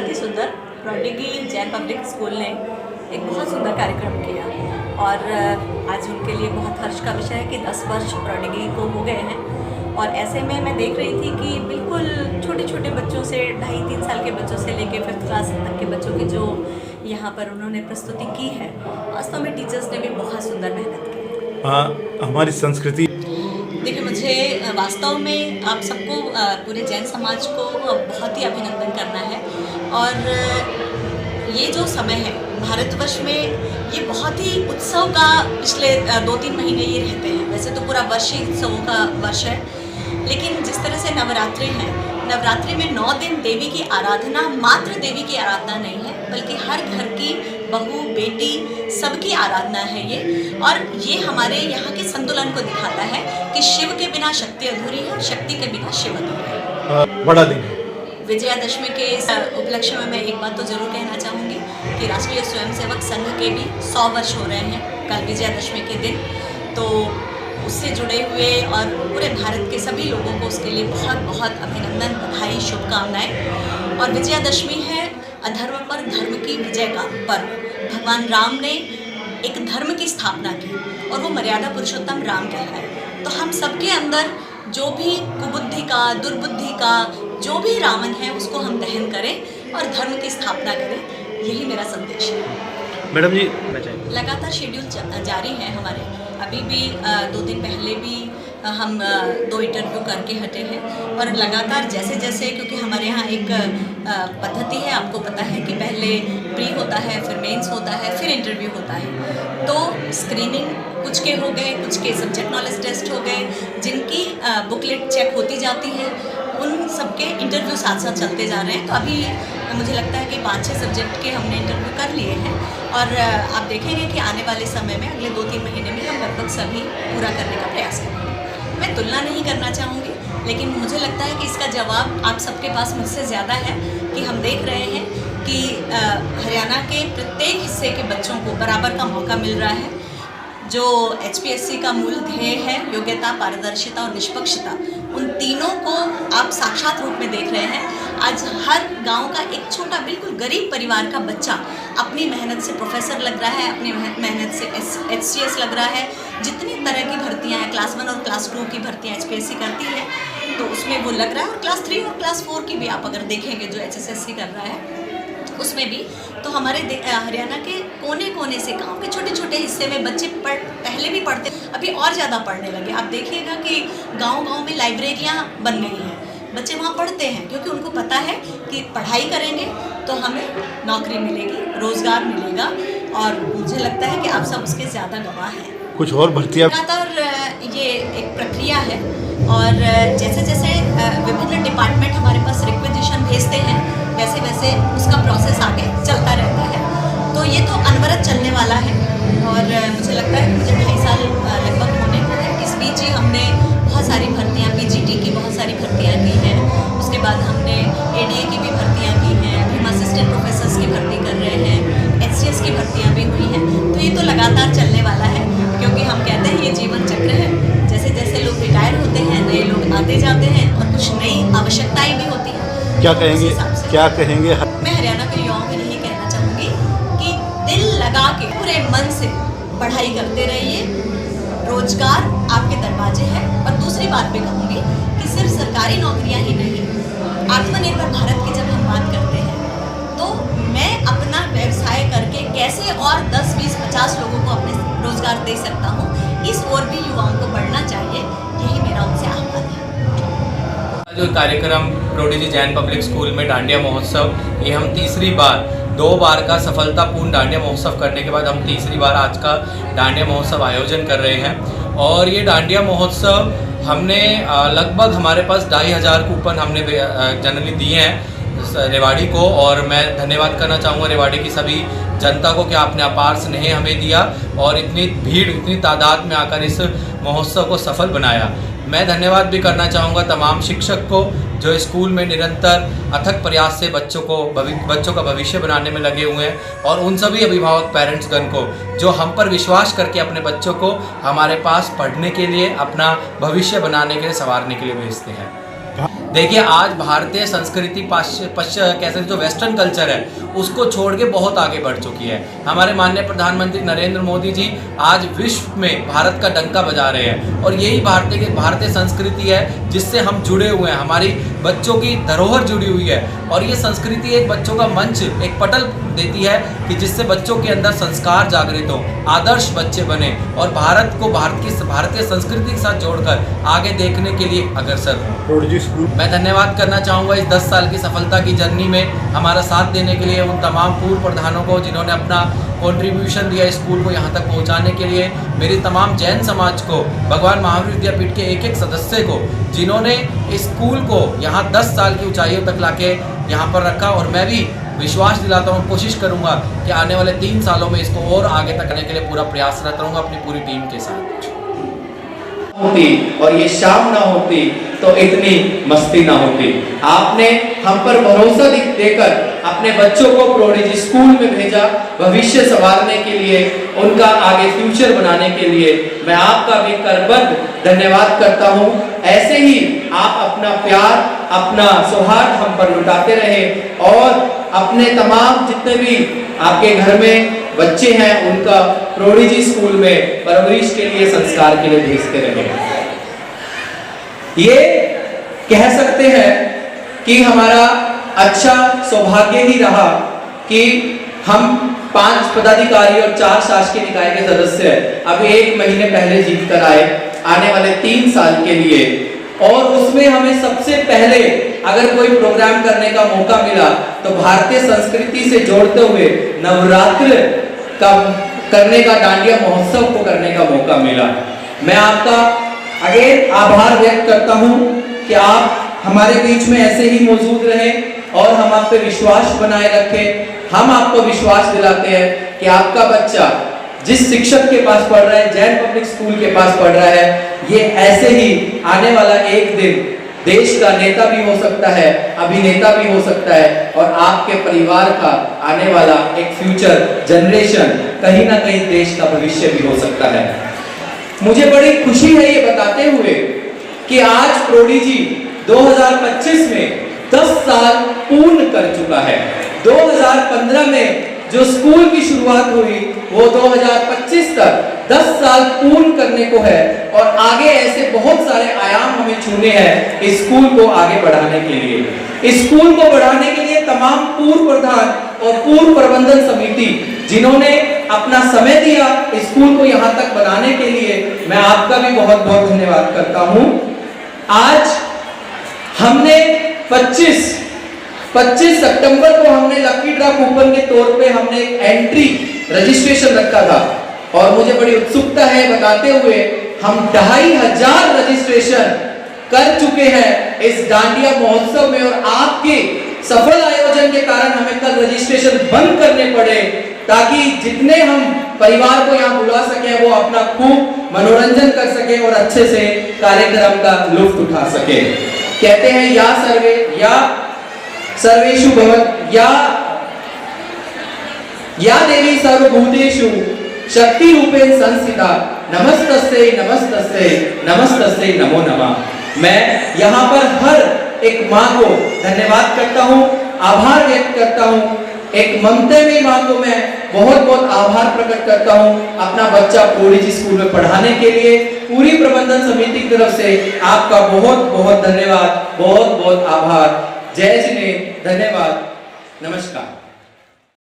ही सुंदर prodigy Jain public school ने एक बहुत सुंदर कार्यक्रम किया और आज उनके लिए बहुत हर्ष का विषय है कि 10 वर्ष प्रोडिगी को हो गए हैं। और ऐसे में मैं देख रही थी कि बिल्कुल छोटे छोटे बच्चों से 2.5-3 साल के बच्चों से लेके 5th क्लास तक के बच्चों की जो यहाँ पर उन्होंने प्रस्तुति की है, वास्तव में टीचर्स ने भी बहुत सुंदर मेहनत की। हमारी संस्कृति देखिए, मुझे वास्तव में आप सबको पूरे जैन समाज को बहुत ही अभिनंदन करना है। और ये जो समय है भारतवर्ष में, ये बहुत ही उत्सव का पिछले 2-3 महीने ये रहते हैं। वैसे तो पूरा वर्ष ही उत्सवों का वर्ष है, लेकिन जिस तरह से नवरात्रि हैं, नवरात्रि में 9 दिन देवी की आराधना, मात्र देवी की आराधना नहीं है, बल्कि हर घर की बहू बेटी सबकी आराधना है ये। और ये हमारे यहाँ के संतुलन को दिखाता है कि शिव के बिना शक्ति अधूरी है, शक्ति के बिना शिव अधूरा है। बड़ा दिन है। विजयादशमी के इस उपलक्ष्य में मैं एक बात तो ज़रूर कहना चाहूँगी कि राष्ट्रीय स्वयंसेवक संघ के भी 100 वर्ष हो रहे हैं कल विजयादशमी के दिन। तो उससे जुड़े हुए और पूरे भारत के सभी लोगों को उसके लिए बहुत बहुत अभिनंदन, बधाई, शुभकामनाएं। और विजयादशमी है अधर्म पर धर्म की विजय का पर्व। भगवान राम ने एक धर्म की स्थापना की और वो मर्यादा पुरुषोत्तम राम कहलाए। तो हम सबके अंदर जो भी कुबुद्धि का, दुर्बुद्धि का जो भी रावण है, उसको हम दहन करें और धर्म की स्थापना करें, यही मेरा संदेश है। मैडम जी, लगातार शेड्यूल जारी है हमारे। अभी भी 2 दिन पहले भी हम 2 इंटरव्यू करके हटे हैं और लगातार जैसे जैसे, क्योंकि हमारे यहाँ एक पद्धति है, आपको पता है कि पहले प्री होता है, फिर मेंस होता है, फिर इंटरव्यू होता है। तो स्क्रीनिंग कुछ के हो गए, कुछ के सब्जेक्ट नॉलेज टेस्ट हो गए, जिनकी बुकलेट चेक होती जाती है, उन सबके इंटरव्यू साथ साथ चलते जा रहे हैं। तो अभी मुझे लगता है कि 5-6 सब्जेक्ट के हमने इंटरव्यू कर लिए हैं और आप देखेंगे कि आने वाले समय में, अगले 2-3 महीने में हम लगभग सभी पूरा करने का प्रयास करेंगे। मैं तुलना नहीं करना चाहूँगी, लेकिन मुझे लगता है कि इसका जवाब आप सबके पास मुझसे ज़्यादा है कि हम देख रहे हैं कि हरियाणा के प्रत्येक हिस्से के बच्चों को बराबर का मौका मिल रहा है। जो HPSC का मूल ध्येय है, योग्यता, पारदर्शिता और निष्पक्षता, उन तीनों को आप साक्षात रूप में देख रहे हैं। आज हर गांव का एक छोटा बिल्कुल गरीब परिवार का बच्चा अपनी मेहनत से प्रोफेसर लग रहा है, अपनी मेहनत से HCS लग रहा है। जितनी तरह की भर्तियां हैं, क्लास 1 और क्लास 2 की भर्तियां HPSC करती है, तो उसमें वो लग रहा है। और क्लास 3 और क्लास 4 की भी आप अगर देखेंगे जो HSSC कर रहा है, उसमें भी। तो हमारे हरियाणा के कोने कोने से, गांव के छोटे छोटे हिस्से में बच्चे पहले भी पढ़ते, अभी और ज़्यादा पढ़ने लगे। आप देखिएगा कि गांव-गांव में लाइब्रेरियां बन गई हैं, बच्चे वहाँ पढ़ते हैं, क्योंकि उनको पता है कि पढ़ाई करेंगे तो हमें नौकरी मिलेगी, रोज़गार मिलेगा। और मुझे लगता है कि आप सब उसके ज़्यादा गवाह हैं। कुछ और भर्तियाँ लगातार ये एक प्रक्रिया है और जैसे जैसे विभिन्न डिपार्टमेंट हमारे पास रिक्वेजिशन भेजते हैं, वैसे वैसे उसका प्रोसेस आगे चलता रहता है। तो ये तो अनवरत चलने वाला है और मुझे लगता है कि मुझे 2.5 साल लगभग होने को है। इस बीच ही हमने बहुत सारी भर्तियाँ, PGT की बहुत सारी भर्तियाँ की हैं। उसके बाद हमने ADA की भी भर्तियाँ की हैं, अभी हम असिस्टेंट प्रोफेसर्स की भर्ती कर रहे हैं, HCS की भर्तियाँ भी हुई हैं। तो ये तो लगातार चलने वाला है, क्योंकि हम कहते हैं ये जीवन चक्र है। जैसे जैसे लोग रिटायर होते हैं, नए लोग आते जाते हैं और कुछ नई आवश्यकताएँ भी होती हैं। क्या कहेंगे, क्या कहेंगे? मैं हरियाणा के युवाओं को यही कहना चाहूँगी कि दिल लगा के पूरे मन से पढ़ाई करते रहिए, रोजगार आपके दरवाजे हैं। और दूसरी बात भी कहूँगी कि सिर्फ सरकारी नौकरियाँ ही नहीं, आत्मनिर्भर भारत की जब हम बात करते हैं, तो मैं अपना व्यवसाय करके कैसे और 10, 20, 50 लोगों को अपने रोजगार दे सकता हूँ, इस ओर भी युवाओं को बढ़ना चाहिए। यही मेरा उनसे आह्वान है। जो कार्यक्रम प्रोडिजी जैन पब्लिक स्कूल में डांडिया महोत्सव, ये हम तीसरी बार, 2 बार का सफलतापूर्ण डांडिया महोत्सव करने के बाद हम तीसरी बार आज का डांडिया महोत्सव आयोजन कर रहे हैं। और ये डांडिया महोत्सव हमने लगभग, हमारे पास 2,500 कूपन हमने जनरली दिए हैं रेवाड़ी को। और मैं धन्यवाद करना चाहूँगा रेवाड़ी की सभी जनता को कि आपने अपार स्नेह हमें दिया और इतनी भीड़, इतनी तादाद में आकर इस महोत्सव को सफल बनाया। मैं धन्यवाद भी करना चाहूँगा तमाम शिक्षक को जो स्कूल में निरंतर अथक प्रयास से बच्चों का भविष्य बनाने में लगे हुए हैं, और उन सभी अभिभावक पेरेंट्सगण को जो हम पर विश्वास करके अपने बच्चों को हमारे पास पढ़ने के लिए, अपना भविष्य बनाने के लिए, संवारने के लिए भेजते हैं। देखिए आज भारतीय संस्कृति पश्चिम कैसे जो वेस्टर्न कल्चर है उसको छोड़ के बहुत आगे बढ़ चुकी है। हमारे माननीय प्रधानमंत्री नरेंद्र मोदी जी आज विश्व में भारत का डंका बजा रहे हैं और यही भारतीय संस्कृति है जिससे हम जुड़े हुए हैं। हमारी बच्चों की धरोहर जुड़ी हुई है और ये संस्कृति एक बच्चों का मंच, एक पटल देती है कि जिससे बच्चों के अंदर संस्कार जागृत हो, आदर्श बच्चे बने और भारत को भारतीय संस्कृति के साथ जोड़कर आगे देखने के लिए अग्रसर हो। प्रोडिजी स्कूल मैं धन्यवाद करना चाहूँगा इस 10 साल की सफलता की जर्नी में हमारा साथ देने के लिए उन तमाम पूर्व प्रधानों को जिन्होंने अपना कंट्रीब्यूशन दिया स्कूल को यहाँ तक पहुँचाने के लिए, मेरी तमाम जैन समाज को, भगवान महावीर विद्यापीठ के एक एक सदस्य को जिन्होंने इस स्कूल को यहाँ 10 साल की ऊंचाइयों तक लाके यहाँ पर रखा। और मैं भी विश्वास दिलाता हूँ, कोशिश करूँगा कि आने वाले 3 सालों में इसको और आगे तक करने के लिए पूरा प्रयासरत रहूँगा अपनी पूरी टीम के साथ। होती और ये शाम ना होती तो इतनी मस्ती ना होती। आपने हम पर भरोसा देकर अपने बच्चों को प्रोडिजी स्कूल में भेजा, भविष्य संवारने के लिए, उनका आगे फ्यूचर बनाने के लिए। मैं आपका भी करबद्ध धन्यवाद करता हूँ। ऐसे ही आप अपना प्यार, अपना सौहार्द हम पर लुटाते रहे और अपने तमाम जितने भी आपके घर में बच्चे हैं उनका प्रोडिजी स्कूल में परवरिश के लिए, संस्कार के लिए भेजते रहे। ये कह सकते हैं कि हमारा अच्छा सौभाग्य ही रहा कि हम 5 पदाधिकारी और 4 शासकीय निकाय के सदस्य अब 1 महीने पहले जीत कर आए आने वाले 3 साल के लिए। और उसमें हमें सबसे पहले अगर कोई प्रोग्राम करने का मौका मिला तो भारतीय संस्कृति से जोड़ते हुए नवरात्र का करने का, डांडिया महोत्सव को करने का मौका मिला। मैं आपका अगेन आभार व्यक्त करता हूं कि आप हमारे बीच में ऐसे ही मौजूद रहें और हम आप पे विश्वास बनाए रखें। हम आपको विश्वास दिलाते हैं कि आपका बच्चा जिस शिक्षक के पास पढ़ रहा है, जैन पब्लिक स्कूल के पास पढ़ रहा है, ये ऐसे ही आने वाला एक दिन देश का नेता भी हो सकता है, अभिनेता भी हो सकता है और आपके परिवार का आने वाला एक फ्यूचर जनरेशन कहीं ना कहीं देश का भविष्य भी हो सकता है। मुझे बड़ी खुशी है ये बताते हुए कि आज प्रोडिजी 2025 में 10 साल पूर्ण कर चुका है। 2015 में जो स्कूल की शुरुआत हुई वो 2025 तक 10 साल पूर्ण करने को है और आगे ऐसे बहुत सारे आयाम हमें छूने हैं इस स्कूल को आगे बढ़ाने के लिए। इस स्कूल को बढ़ाने के लिए तमाम पूर्व प्रधान और पूर्व प्रबंधन समिति जिन्होंने अपना समय दिया इस स्कूल को यहाँ तक बनाने के लिए, मैं आपका भी बहुत बहुत धन्यवाद करता हूँ। आज हमने 25 सितंबर को हमने लकी ड्रॉ कूपन के तौर पे हमने एक एंट्री रजिस्ट्रेशन रखा था और मुझे बड़ी उत्सुकता है बताते हुए हम 2500 रजिस्ट्रेशन कर चुके हैं इस डांडिया महोत्सव में। और आपके सफल आयोजन के कारण हमें कल रजिस्ट्रेशन बंद करने पड़े ताकि जितने हम परिवार को यहाँ बुला सके वो अपना खूब मनोरंजन कर सके और अच्छे से कार्यक्रम का लुत्फ उठा सके। कहते हैं या सर्वे या सर्वेषु भवत या देवी सर्वभूतेषु शक्ति रूपेण संस्थिता नमस्तस्यै नमस्तस्यै नमस्तस्यै नमो नमः। मैं यहाँ पर हर एक माँ को धन्यवाद करता हूँ, आभार व्यक्त करता हूँ। एक ममता में माँ को मैं बहुत बहुत आभार प्रकट करता हूँ अपना बच्चा प्रोडिजी स्कूल में पढ़ाने के लिए। पूरी प्रबंधन समिति की तरफ से आपका बहुत बहुत धन्यवाद, बहुत बहुत आभार। जय जिनेंद्र, धन्यवाद, नमस्कार।